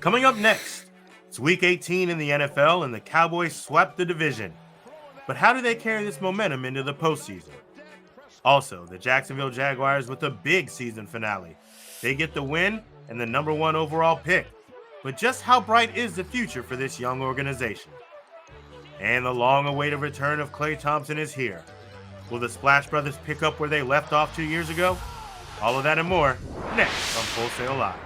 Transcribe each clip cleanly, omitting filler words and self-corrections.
Coming up next, it's Week 18 in the NFL and the Cowboys swept the division. But how do they carry this momentum into the postseason? Also, the Jacksonville Jaguars with a big season finale. They get the win and the number 1 overall pick. But just how bright is the future for this young organization? And the long-awaited return of Klay Thompson is here. Will the Splash Brothers pick up where they left off 2 years ago? All of that and more next on Full Sail Live.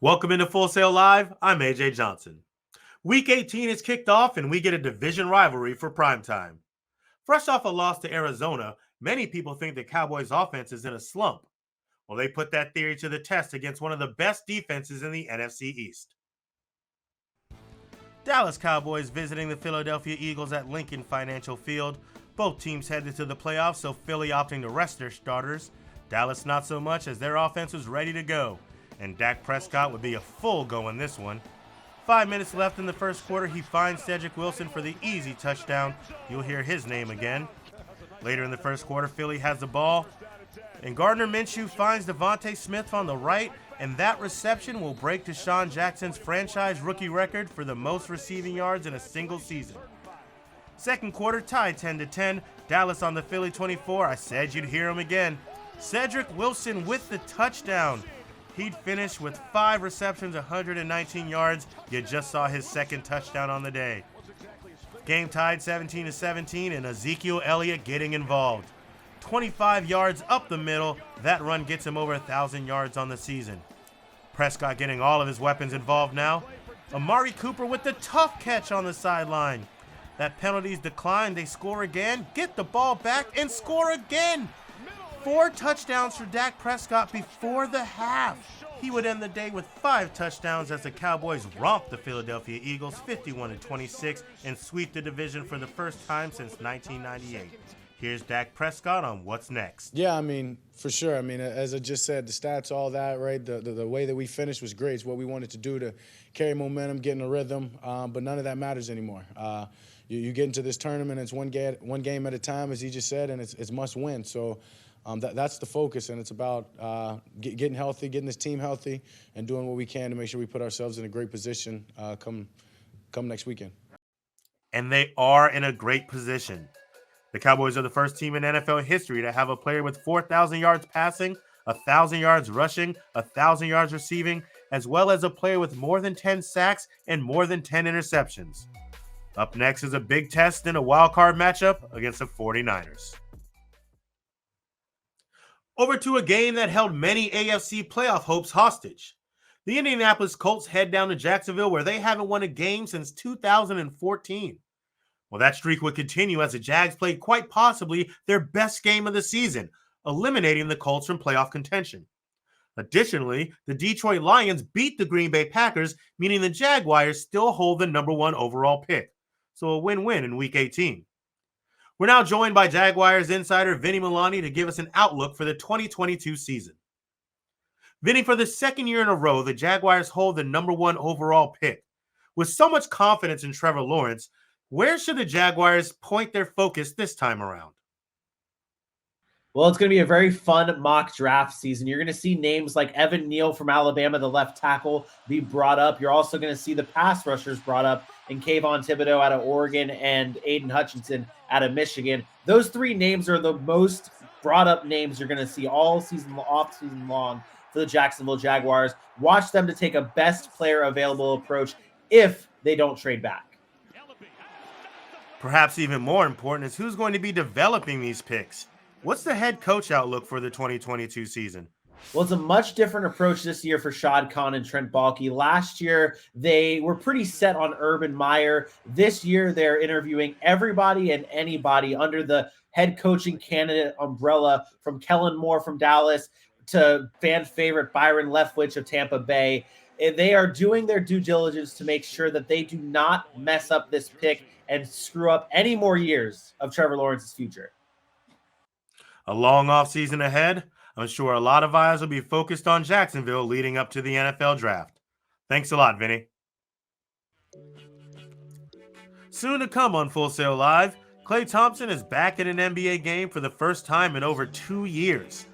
Welcome into Full Sail Live. I'm AJ Johnson. Week 18 is kicked off and we get a division rivalry for primetime. Fresh off a loss to Arizona, many people think the Cowboys' offense is in a slump. Well, they put that theory to the test against one of the best defenses in the NFC East. Dallas Cowboys visiting the Philadelphia Eagles at Lincoln Financial Field. Both teams headed to the playoffs, so Philly opting to rest their starters. Dallas not so much, as their offense was ready to go, and Dak Prescott would be a full go in this one. 5 minutes left in the first quarter, he finds Cedric Wilson for the easy touchdown. You'll hear his name again. Later in the first quarter, Philly has the ball, and Gardner Minshew finds Devontae Smith on the right, and that reception will break Deshaun Jackson's franchise rookie record for the most receiving yards in a single season. Second quarter, tied 10-10. Dallas on the Philly 24. I said you'd hear him again. Cedric Wilson with the touchdown. He'd finish with 5 receptions, 119 yards. You just saw his second touchdown on the day. Game tied 17-17, and Ezekiel Elliott getting involved. 25 yards up the middle. That run gets him over 1,000 yards on the season. Prescott getting all of his weapons involved now. Amari Cooper with the tough catch on the sideline. That penalty's declined. They score again, get the ball back, and score again. 4 touchdowns for Dak Prescott before the half. He would end the day with 5 touchdowns as the Cowboys romp the Philadelphia Eagles 51-26 and sweep the division for the first time since 1998. Here's Dak Prescott on what's next. Yeah, for sure. As I just said, the stats, all that, right? The way that we finished was great. It's what we wanted to do to carry momentum, get in a rhythm, but none of that matters anymore. You get into this tournament, it's one game at a time, as he just said, and it's must win. So that's the focus, and it's about getting healthy, getting this team healthy, and doing what we can to make sure we put ourselves in a great position come next weekend. And they are in a great position. The Cowboys are the first team in NFL history to have a player with 4,000 yards passing, 1,000 yards rushing, 1,000 yards receiving, as well as a player with more than 10 sacks and more than 10 interceptions. Up next is a big test in a wild card matchup against the 49ers. Over to a game that held many AFC playoff hopes hostage. The Indianapolis Colts head down to Jacksonville, where they haven't won a game since 2014. Well, that streak would continue as the Jags played quite possibly their best game of the season, eliminating the Colts from playoff contention. Additionally, the Detroit Lions beat the Green Bay Packers, meaning the Jaguars still hold the number 1 overall pick. So a win-win in Week 18. We're now joined by Jaguars insider Vinny Milani to give us an outlook for the 2022 season. Vinny, for the second year in a row, the Jaguars hold the number 1 overall pick. With so much confidence in Trevor Lawrence, where should the Jaguars point their focus this time around? Well, it's going to be a very fun mock draft season. You're going to see names like Evan Neal from Alabama, the left tackle, be brought up. You're also going to see the pass rushers brought up in Kayvon Thibodeau out of Oregon and Aiden Hutchinson out of Michigan. Those 3 names are the most brought up names you're going to see all season, off season long for the Jacksonville Jaguars. Watch them to take a best player available approach if they don't trade back. Perhaps even more important is who's going to be developing these picks. What's the head coach outlook for the 2022 season? Well, it's a much different approach this year for Shad Khan and Trent Baalke. Last year, they were pretty set on Urban Meyer. This year, they're interviewing everybody and anybody under the head coaching candidate umbrella, from Kellen Moore from Dallas to fan favorite Byron Leftwich of Tampa Bay. And they are doing their due diligence to make sure that they do not mess up this pick and screw up any more years of Trevor Lawrence's future. A long offseason ahead. I'm sure a lot of eyes will be focused on Jacksonville leading up to the NFL draft. Thanks a lot, Vinny. Soon to come on Full Sail Live, Klay Thompson is back in an NBA game for the first time in over 2 years.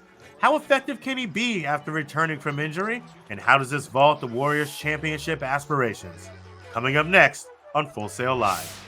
How effective can he be after returning from injury? And how does this vault the Warriors' championship aspirations? Coming up next on Full Sail Live.